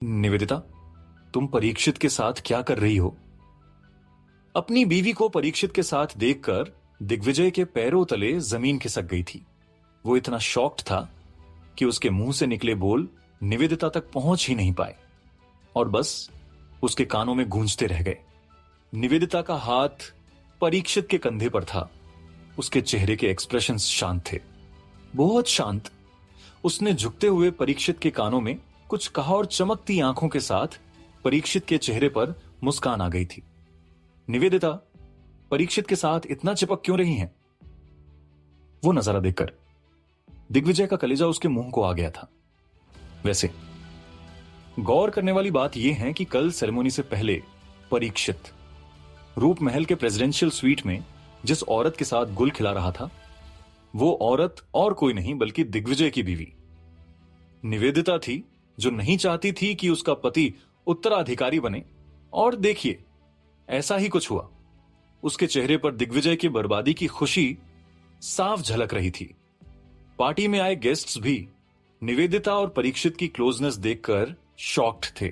निवेदिता, तुम परीक्षित के साथ क्या कर रही हो? अपनी बीवी को परीक्षित के साथ देखकर दिग्विजय के पैरों तले जमीन खिसक गई थी। वो इतना शॉक्ड था कि उसके मुंह से निकले बोल निवेदिता तक पहुंच ही नहीं पाए और बस उसके कानों में गूंजते रह गए। निवेदिता का हाथ परीक्षित के कंधे पर था। उसके चेहरे के एक्सप्रेशंस शांत थे, बहुत शांत। उसने झुकते हुए परीक्षित के कानों में कुछ कहा और चमकती आंखों के साथ परीक्षित के चेहरे पर मुस्कान आ गई थी। निवेदिता परीक्षित के साथ इतना चिपक क्यों रही हैं? वो नजारा देखकर दिग्विजय का कलेजा उसके मुंह को आ गया था। वैसे गौर करने वाली बात यह है कि कल सेरेमनी से पहले परीक्षित रूप महल के प्रेसिडेंशियल स्वीट में जिस औरत के साथ गुल खिला रहा था, वो औरत और कोई नहीं बल्कि दिग्विजय की बीवी निवेदिता थी, जो नहीं चाहती थी कि उसका पति उत्तराधिकारी बने। और देखिए, ऐसा ही कुछ हुआ। उसके चेहरे पर दिग्विजय की बर्बादी की खुशी साफ झलक रही थी। पार्टी में आए गेस्ट्स भी निवेदिता और परीक्षित की क्लोजनेस देखकर शॉक्ड थे,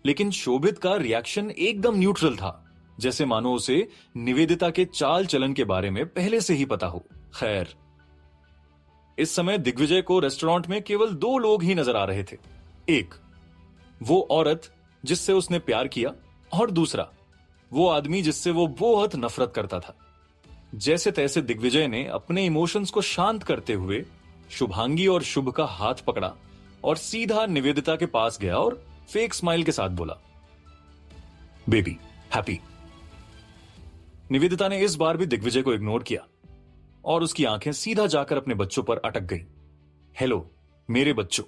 लेकिन शोभित का रिएक्शन एकदम न्यूट्रल था, जैसे मानो उसे निवेदिता के चाल चलन के बारे में पहले से ही पता हो। खैर, इस समय दिग्विजय को रेस्टोरेंट में केवल दो लोग ही नजर आ रहे थे। एक वो औरत जिससे उसने प्यार किया, और दूसरा वो आदमी जिससे वो बहुत नफरत करता था। जैसे तैसे दिग्विजय ने अपने इमोशंस को शांत करते हुए शुभांगी और शुभ का हाथ पकड़ा और सीधा निवेदिता के पास गया और फेक स्माइल के साथ बोला, बेबी हैप्पी। निवेदिता ने इस बार भी दिग्विजय को इग्नोर किया और उसकी आंखें सीधा जाकर अपने बच्चों पर अटक गई। हेलो मेरे बच्चों।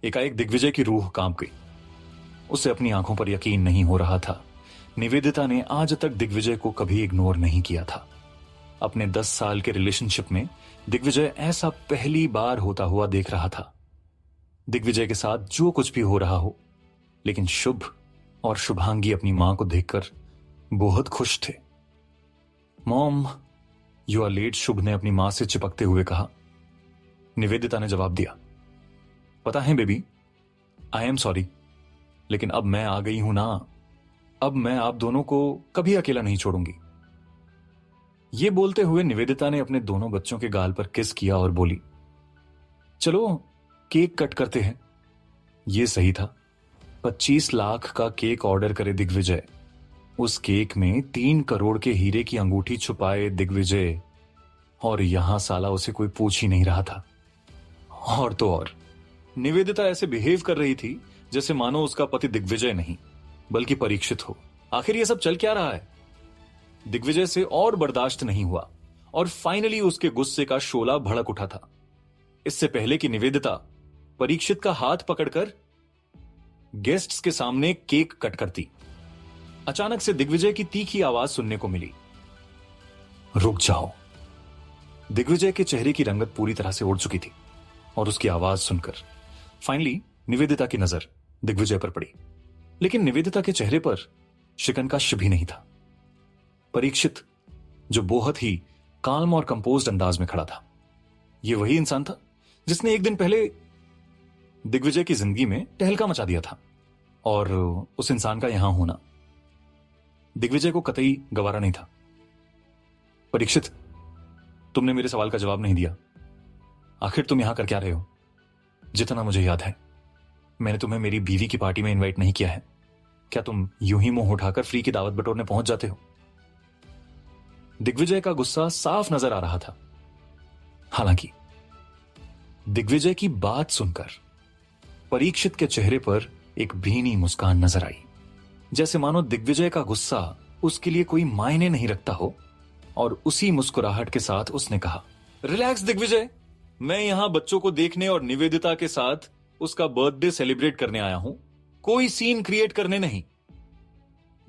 एकाएक दिग्विजय की रूह कांप गई। उसे अपनी आंखों पर यकीन नहीं हो रहा था। निवेदिता ने आज तक दिग्विजय को कभी इग्नोर नहीं किया था। अपने 10 साल के रिलेशनशिप में दिग्विजय ऐसा पहली बार होता हुआ देख रहा था। दिग्विजय के साथ जो कुछ भी हो रहा हो, लेकिन शुभ और शुभांगी अपनी मां को देखकर बहुत खुश थे। मॉम यू आर लेट, शुभ ने अपनी मां से चिपकते हुए कहा। निवेदिता ने जवाब दिया, पता है बेबी, आई एम सॉरी, लेकिन अब मैं आ गई हूं ना, अब मैं आप दोनों को कभी अकेला नहीं छोड़ूंगी। यह बोलते हुए निवेदिता ने अपने दोनों बच्चों के गाल पर किस किया और बोली, चलो केक कट करते हैं। यह सही था। 25 लाख का केक ऑर्डर करे दिग्विजय। उस केक में 3 करोड़ के हीरे की अंगूठी छुपाए दिग्विजय, और यहां साला उसे कोई पूछ ही नहीं रहा था। और तो और निवेदिता ऐसे बिहेव कर रही थी जैसे मानो उसका पति दिग्विजय नहीं बल्कि परीक्षित हो। आखिर यह सब चल क्या रहा है? दिग्विजय से और बर्दाश्त नहीं हुआ और फाइनली उसके गुस्से का शोला भड़क उठा था। इससे पहले कि निवेदिता परीक्षित का हाथ पकड़कर गेस्ट्स के सामने केक कट करती, अचानक से दिग्विजय की तीखी आवाज सुनने को मिली, रुक जाओ। दिग्विजय के चेहरे की रंगत पूरी तरह से उड़ चुकी थी और उसकी आवाज सुनकर फाइनली निवेदिता की नजर दिग्विजय पर पड़ी, लेकिन निवेदिता के चेहरे पर शिकन का भी नहीं था। परीक्षित, जो बहुत ही काल्म और कंपोज्ड अंदाज में खड़ा था, यह वही इंसान था जिसने एक दिन पहले दिग्विजय की जिंदगी में तहलका मचा दिया था। और उस इंसान का यहां होना दिग्विजय को कतई गवारा नहीं था। परीक्षित, तुमने मेरे सवाल का जवाब नहीं दिया। आखिर तुम यहां कर क्या रहे हो? जितना मुझे याद है, मैंने तुम्हें मेरी बीवी की पार्टी में इनवाइट नहीं किया है। क्या तुम यूं ही मुंह उठाकर फ्री की दावत बटोरने पहुंच जाते हो? दिग्विजय का गुस्सा साफ नजर आ रहा था। हालांकि दिग्विजय की बात सुनकर परीक्षित के चेहरे पर एक भीनी मुस्कान नजर आई, जैसे मानो दिग्विजय का गुस्सा उसके लिए कोई मायने नहीं रखता हो। और उसी मुस्कुराहट के साथ उसने कहा, रिलैक्स दिग्विजय, मैं यहां बच्चों को देखने और निवेदिता के साथ उसका बर्थडे सेलिब्रेट करने आया हूं, कोई सीन क्रिएट करने नहीं।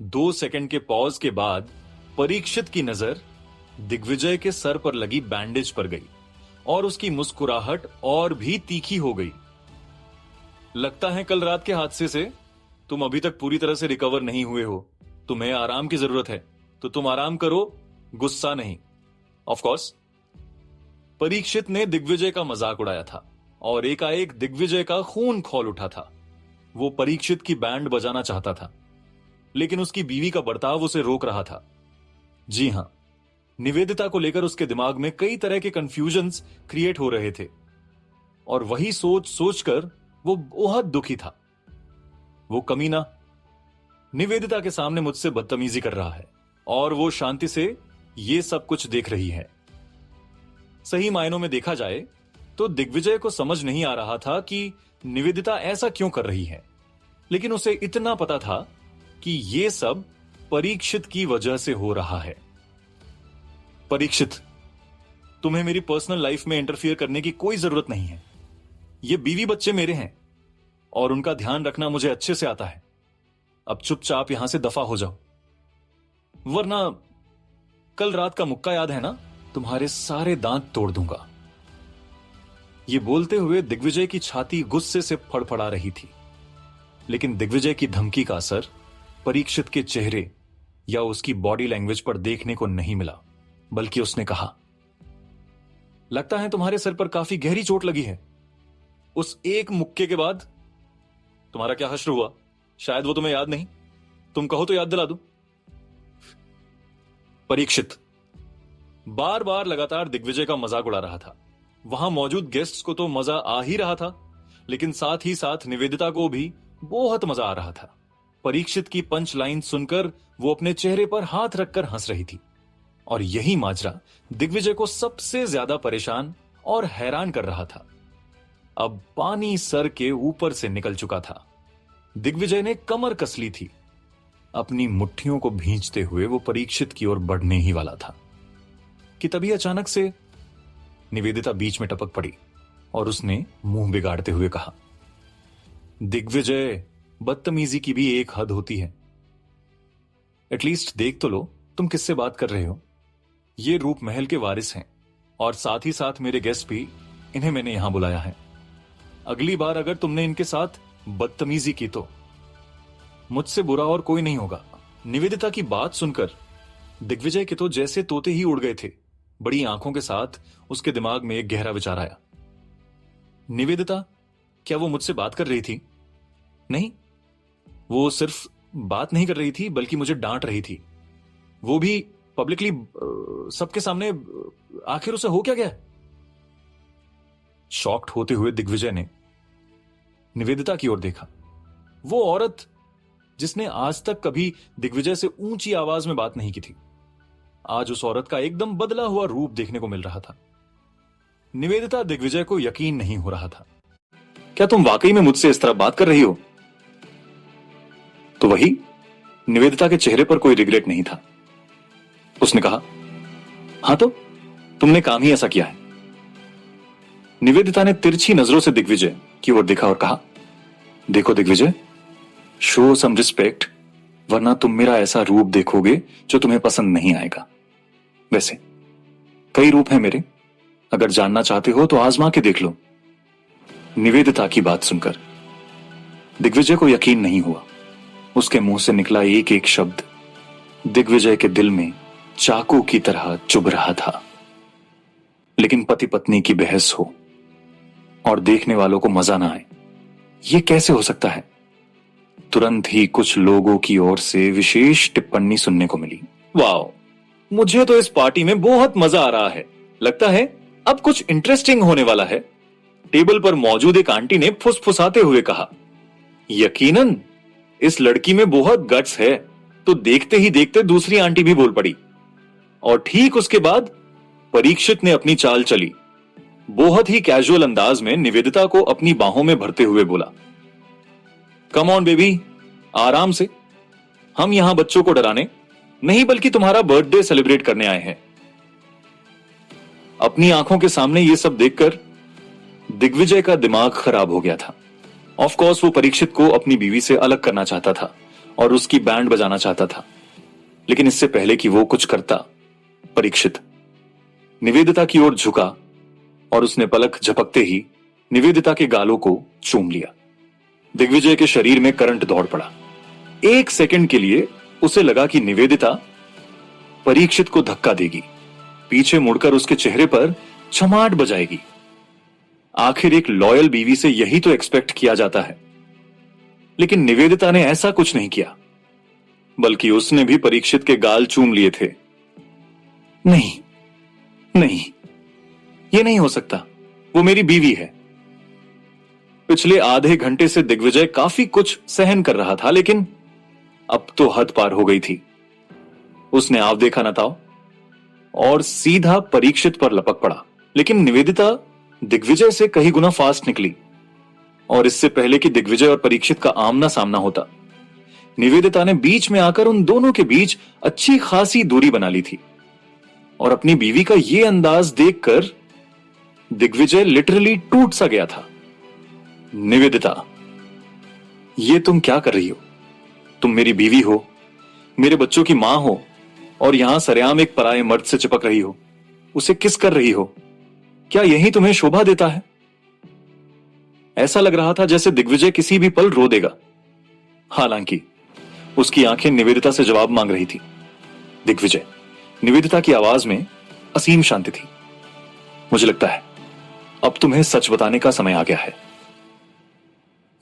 2 सेकंड के पॉज के बाद परीक्षित की नजर दिग्विजय के सर पर लगी बैंडेज पर गई और उसकी मुस्कुराहट और भी तीखी हो गई। लगता है कल रात के हादसे से तुम अभी तक पूरी तरह से रिकवर नहीं हुए हो। तुम्हें आराम की जरूरत है, तो तुम आराम करो, गुस्सा नहीं। ऑफ कोर्स परीक्षित ने दिग्विजय का मजाक उड़ाया था और एकाएक दिग्विजय का खून खौल उठा था। वो परीक्षित की बैंड बजाना चाहता था, लेकिन उसकी बीवी का बर्ताव उसे रोक रहा था। जी हां, निवेदिता को लेकर उसके दिमाग में कई तरह के कंफ्यूजन्स क्रिएट हो रहे थे और वही सोच सोचकर वो बहुत दुखी था। वो कमीना निवेदिता के सामने मुझसे बदतमीजी कर रहा है और वो शांति से ये सब कुछ देख रही है। सही मायनों में देखा जाए तो दिग्विजय को समझ नहीं आ रहा था कि निवेदिता ऐसा क्यों कर रही है, लेकिन उसे इतना पता था कि ये सब परीक्षित की वजह से हो रहा है। परीक्षित, तुम्हें मेरी पर्सनल लाइफ में इंटरफियर करने की कोई जरूरत नहीं है। ये बीवी बच्चे मेरे हैं और उनका ध्यान रखना मुझे अच्छे से आता है। अब चुपचाप यहां से दफा हो जाओ, वरना कल रात का मुक्का याद है ना, तुम्हारे सारे दांत तोड़ दूंगा। ये बोलते हुए दिग्विजय की छाती गुस्से से फड़फड़ा रही थी, लेकिन दिग्विजय की धमकी का असर परीक्षित के चेहरे या उसकी बॉडी लैंग्वेज पर देखने को नहीं मिला, बल्कि उसने कहा, लगता है तुम्हारे सर पर काफी गहरी चोट लगी है। उस एक मुक्के के बाद तुम्हारा क्या हश्र हुआ? शायद वो तुम्हें याद नहीं। तुम कहो तो याद दिला दूं। परीक्षित बार बार लगातार दिग्विजय का मजाक उड़ा रहा था। वहां मौजूद गेस्ट्स को तो मजा आ ही रहा था, लेकिन साथ ही साथ निवेदिता को भी बहुत मजा आ रहा था। परीक्षित की पंच लाइन सुनकर वो अपने चेहरे पर हाथ रखकर हंस रही थी और यही माजरा दिग्विजय को सबसे ज्यादा परेशान और हैरान कर रहा था। अब पानी सर के ऊपर से निकल चुका था। दिग्विजय ने कमर कस ली थी। अपनी मुट्ठियों को भींचते हुए वो परीक्षित की ओर बढ़ने ही वाला था कि तभी अचानक से निवेदिता बीच में टपक पड़ी और उसने मुंह बिगाड़ते हुए कहा, दिग्विजय, बदतमीजी की भी एक हद होती है। एटलीस्ट देख तो लो तुम किससे बात कर रहे हो। ये रूप महल के वारिस हैं और साथ ही साथ मेरे गेस्ट भी, इन्हें मैंने यहां बुलाया है। अगली बार अगर तुमने इनके साथ बदतमीजी की तो मुझसे बुरा और कोई नहीं होगा। निवेदिता की बात सुनकर दिग्विजय के तो जैसे तोते ही उड़ गए थे। बड़ी आंखों के साथ उसके दिमाग में एक गहरा विचार आया। निवेदिता, क्या वो मुझसे बात कर रही थी? नहीं, वो सिर्फ बात नहीं कर रही थी बल्कि मुझे डांट रही थी, वो भी पब्लिकली, सबके सामने। आखिर उसे हो क्या गया? शॉक्ड होते हुए दिग्विजय ने निवेदिता की ओर देखा। वो औरत जिसने आज तक कभी दिग्विजय से ऊंची आवाज में बात नहीं की थी, आज उस औरत का एकदम बदला हुआ रूप देखने को मिल रहा था। निवेदिता दिग्विजय को यकीन नहीं हो रहा था। क्या तुम वाकई में मुझसे इस तरह बात कर रही हो? तो वही निवेदिता के चेहरे पर कोई रिग्रेट नहीं था। उसने कहा, हां, तो तुमने काम ही ऐसा किया है। निवेदिता ने तिरछी नजरों से दिग्विजय की ओर देखा और कहा, देखो दिग्विजय, शो सम रिस्पेक्ट, वरना तुम मेरा ऐसा रूप देखोगे जो तुम्हें पसंद नहीं आएगा। वैसे कई रूप हैं मेरे, अगर जानना चाहते हो तो आजमा के देख लो। निवेदिता की बात सुनकर दिग्विजय को यकीन नहीं हुआ। उसके मुंह से निकला एक एक शब्द दिग्विजय के दिल में चाकू की तरह चुभ रहा था। लेकिन पति पत्नी की बहस हो और देखने वालों को मजा ना आए, यह कैसे हो सकता है? तुरंत ही कुछ लोगों की ओर से विशेष टिप्पणी सुनने को मिली। वाह, मुझे तो इस पार्टी में बहुत मजा आ रहा है। लगता है अब कुछ इंटरेस्टिंग होने वाला है। टेबल पर मौजूद एक आंटी ने फुसफुसाते हुए कहा, यकीनन इस लड़की में बहुत गट्स है। तो देखते ही देखते दूसरी आंटी भी बोल पड़ी और ठीक उसके बाद परीक्षित ने अपनी चाल चली। बहुत ही कैजुअल अंदाज में निवेदिता को अपनी बाहों में भरते हुए बोला, कम ऑन बेबी, आराम से। हम यहां बच्चों को डराने नहीं बल्कि तुम्हारा बर्थडे सेलिब्रेट करने आए हैं। अपनी आंखों के सामने यह सब देखकर दिग्विजय का दिमाग खराब हो गया था। ऑफ कोर्स वो परीक्षित को अपनी बीवी से अलग करना चाहता था और उसकी बैंड बजाना चाहता था, लेकिन इससे पहले कि वो कुछ करता, परीक्षित निवेदिता की ओर झुका और उसने पलक झपकते ही निवेदिता के गालों को चूम लिया। दिग्विजय के शरीर में करंट दौड़ पड़ा। एक सेकंड के लिए उसे लगा कि निवेदिता परीक्षित को धक्का देगी, पीछे मुड़कर उसके चेहरे पर चमाट बजाएगी। आखिर एक लॉयल बीवी से यही तो एक्सपेक्ट किया जाता है। लेकिन निवेदिता ने ऐसा कुछ नहीं किया, बल्कि उसने भी परीक्षित के गाल चूम लिए थे। नहीं नहीं, यह नहीं हो सकता, वो मेरी बीवी है। पिछले आधे घंटे से दिग्विजय काफी कुछ सहन कर रहा था, लेकिन अब तो हद पार हो गई थी। उसने आव देखा न ताओ और सीधा परीक्षित पर लपक पड़ा। लेकिन निवेदिता दिग्विजय से कहीं गुना फास्ट निकली, और इससे पहले कि दिग्विजय और परीक्षित का आमना सामना होता, निवेदिता ने बीच में आकर उन दोनों के बीच अच्छी खासी दूरी बना ली थी। और अपनी बीवी का यह अंदाज देखकर दिग्विजय लिटरली टूट सा गया था। निवेदिता, ये तुम क्या कर रही हो? तुम मेरी बीवी हो, मेरे बच्चों की मां हो, और यहां सरेआम एक पराये मर्द से चिपक रही हो। उसे किस कर रही हो? क्या यही तुम्हें शोभा देता है? ऐसा लग रहा था जैसे दिग्विजय किसी भी पल रो देगा। हालांकि उसकी आंखें निवेदिता से जवाब मांग रही थी। दिग्विजय, निवेदिता की आवाज में असीम शांति थी। मुझे लगता है अब तुम्हें सच बताने का समय आ गया है।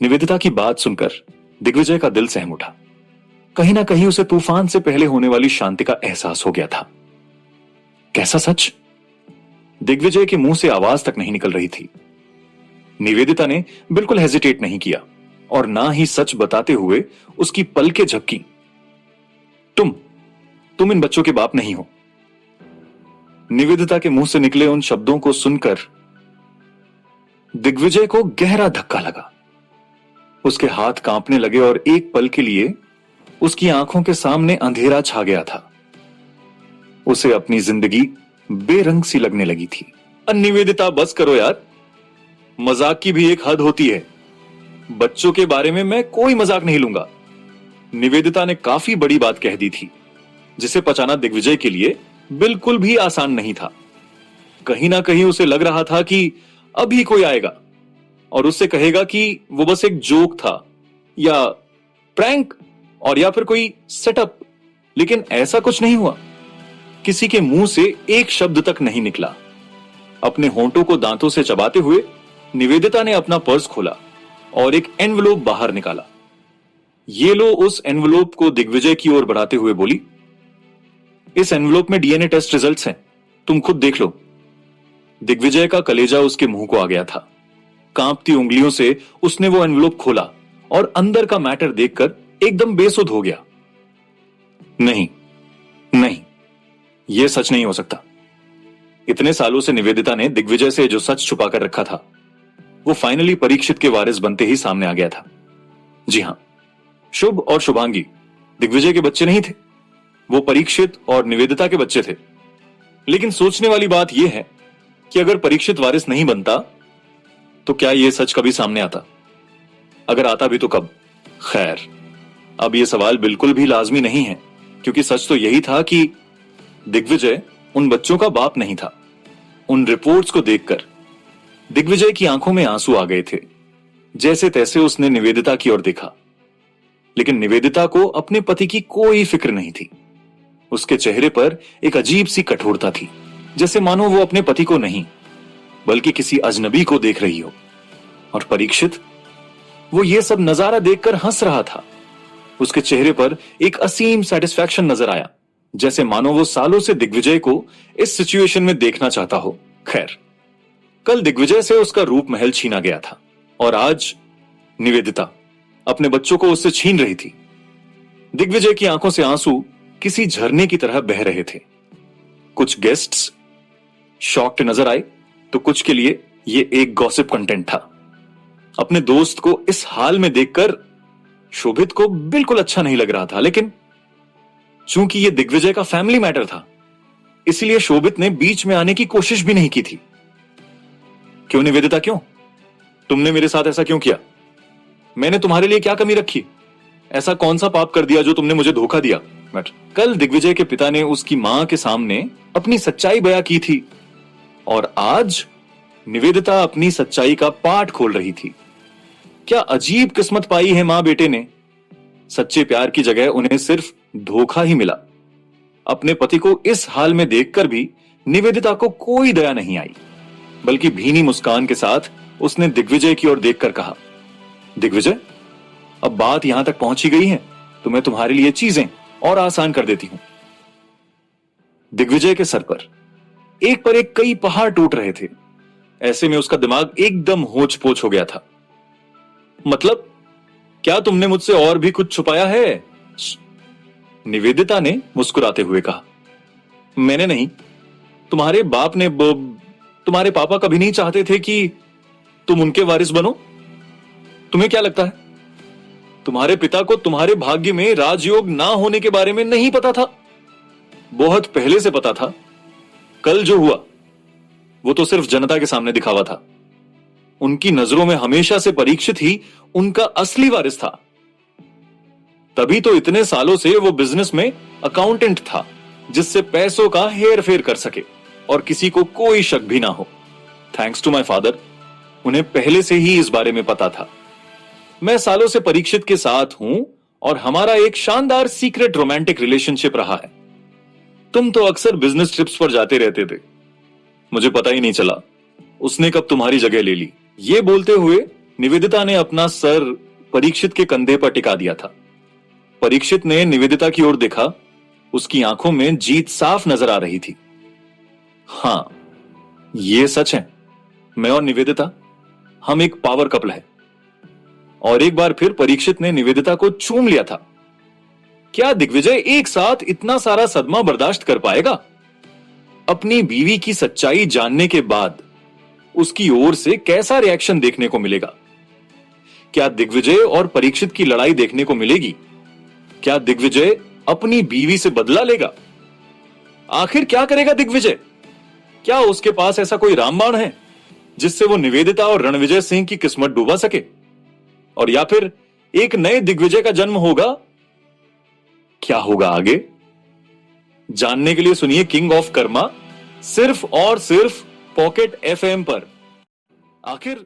निवेदिता की बात सुनकर दिग्विजय का दिल सहम उठा। कहीं ना कहीं उसे तूफान से पहले होने वाली शांति का एहसास हो गया था। कैसा सच? दिग्विजय के मुंह से आवाज तक नहीं निकल रही थी। निवेदिता ने बिल्कुल हेजिटेट नहीं किया और ना ही सच बताते हुए उसकी पलकें झपकी। तुम इन बच्चों के बाप नहीं हो। निवेदिता के मुंह से निकले उन शब्दों को सुनकर दिग्विजय को गहरा धक्का लगा। उसके हाथ कांपने लगे और एक पल के लिए उसकी आंखों के सामने अंधेरा छा गया था। उसे अपनी जिंदगी बेरंग सी लगने लगी थी। निवेदिता, बस करो यार, मजाक की भी एक हद होती है। बच्चों के बारे में मैं कोई मजाक नहीं लूंगा। निवेदिता ने काफी बड़ी बात कह दी थी, जिसे पचाना दिग्विजय के लिए बिल्कुल भी आसान नहीं था। कहीं ना कहीं उसे लग रहा था कि अभी कोई आएगा और उससे कहेगा कि वो बस एक जोक था, या प्रैंक, और या फिर कोई सेटअप। लेकिन ऐसा कुछ नहीं हुआ। किसी के मुंह से एक शब्द तक नहीं निकला। अपने होंठों को दांतों से चबाते हुए निवेदिता ने अपना पर्स खोला और एक एनवलप बाहर निकाला। ये लो। उस एनवलप को दिग्विजय की ओर बढ़ाते हुए बोली, इस एनवलप में डीएनए टेस्ट रिजल्ट्स हैं, तुम खुद देख लो। दिग्विजय का कलेजा उसके मुंह को आ गया था। कांपती उंगलियों से उसने वो एनवलप खोला और अंदर का मैटर देखकर एकदम बेसुध हो गया। नहीं नहीं, यह सच नहीं हो सकता। इतने सालों से निवेदिता ने दिग्विजय से जो सच छुपा कर रखा था, वो फाइनली परीक्षित के वारिस बनते ही सामने आ गया था। जी हां, शुभ और शुभांगी दिग्विजय के बच्चे नहीं थे, वो परीक्षित और निवेदिता के बच्चे थे। लेकिन सोचने वाली बात यह है कि अगर परीक्षित वारिस नहीं बनता तो क्या यह सच कभी सामने आता? अगर आता भी तो कब? खैर, अब यह सवाल बिल्कुल भी लाजमी नहीं है, क्योंकि सच तो यही था कि दिग्विजय उन बच्चों का बाप नहीं था। उन रिपोर्ट्स को देखकर दिग्विजय की आंखों में आंसू आ गए थे। जैसे तैसे उसने निवेदिता की ओर देखा, लेकिन निवेदिता को अपने पति की कोई फिक्र नहीं थी। उसके चेहरे पर एक अजीब सी कठोरता थी, जैसे मानो वो अपने पति को नहीं बल्कि किसी अजनबी को देख रही हो। और परीक्षित, वो ये सब नजारा देखकर हंस रहा था। उसके चेहरे पर एक असीम सेटिस्फैक्शन नजर आया, जैसे मानो वो सालों से दिग्विजय को इस सिचुएशन में देखना चाहता हो। खैर, कल दिग्विजय से उसका रूप महल छीना गया था और आज निवेदिता अपने बच्चों को उससे छीन रही थी। दिग्विजय की आंखों से आंसू किसी झरने की तरह बह रहे थे। कुछ गेस्ट्स शॉक्ड नजर आए तो कुछ के लिए यह एक गॉसिप कंटेंट था। अपने दोस्त को इस हाल में देखकर शोभित को बिल्कुल अच्छा नहीं लग रहा था, लेकिन चूंकि यह दिग्विजय का फैमिली मैटर था, इसलिए शोभित ने बीच में आने की कोशिश भी नहीं की थी। क्यों निवेदिता, क्यों? तुमने मेरे साथ ऐसा क्यों किया? मैंने तुम्हारे लिए क्या कमी रखी? ऐसा कौन सा पाप कर दिया जो तुमने मुझे धोखा दिया? कल दिग्विजय के पिता ने उसकी मां के सामने अपनी सच्चाई बयां की थी और आज निवेदिता अपनी सच्चाई का पाठ खोल रही थी। क्या अजीब किस्मत पाई है मां बेटे ने। सच्चे प्यार की जगह उन्हें सिर्फ धोखा ही मिला। अपने पति को इस हाल में देखकर भी निवेदिता को कोई दया नहीं आई, बल्कि भीनी मुस्कान के साथ उसने दिग्विजय की ओर देखकर कहा, दिग्विजय, अब बात यहां तक पहुंची गई है तो मैं तुम्हारे लिए चीजें और आसान कर देती हूं। दिग्विजय के सर पर एक कई पहाड़ टूट रहे थे। ऐसे में उसका दिमाग एकदम होच पोच हो गया था। मतलब, क्या तुमने मुझसे और भी कुछ छुपाया है? निवेदिता ने मुस्कुराते हुए कहा। मैंने नहीं। तुम्हारे बाप ने तुम्हारे पापा कभी नहीं चाहते थे कि तुम उनके वारिस बनो। तुम्हें क्या लगता है तुम्हारे पिता को तुम्हारे भाग्य में राजयोग ना होने के बारे में नहीं पता था? बहुत पहले से पता था। कल जो हुआ वो तो सिर्फ जनता के सामने दिखावा था। उनकी नजरों में हमेशा से परीक्षित ही उनका असली वारिस था। तभी तो इतने सालों से वो बिजनेस में अकाउंटेंट था, जिससे पैसों का हेर फेर कर सके और किसी को कोई शक भी ना हो। थैंक्स टू माय फादर, उन्हें पहले से ही इस बारे में पता था। मैं सालों से परीक्षित के साथ हूं और हमारा एक शानदार सीक्रेट रोमांटिक रिलेशनशिप रहा है। तुम तो अक्सर बिजनेस ट्रिप्स पर जाते रहते थे, मुझे पता ही नहीं चला उसने कब तुम्हारी जगह ले ली। ये बोलते हुए निवेदिता ने अपना सर परीक्षित के कंधे पर टिका दिया था। परीक्षित ने निवेदिता की ओर देखा। उसकी आंखों में जीत साफ नजर आ रही थी। हां, यह सच है। मैं और निवेदिता, हम एक पावर कपल है। और एक बार फिर परीक्षित ने निवेदिता को चूम लिया था। क्या दिग्विजय एक साथ इतना सारा सदमा बर्दाश्त कर पाएगा? अपनी बीवी की सच्चाई जानने के बाद उसकी ओर से कैसा रिएक्शन देखने को मिलेगा? क्या दिग्विजय और परीक्षित की लड़ाई देखने को मिलेगी? क्या दिग्विजय अपनी बीवी से बदला लेगा? आखिर क्या करेगा दिग्विजय? क्या उसके पास ऐसा कोई रामबाण है जिससे वो निवेदिता और रणविजय सिंह की किस्मत डुबा सके? और या फिर एक नए दिग्विजय का जन्म होगा? क्या होगा आगे जानने के लिए सुनिए किंग ऑफ कर्मा, सिर्फ और सिर्फ पॉकेट एफएम पर। आखिर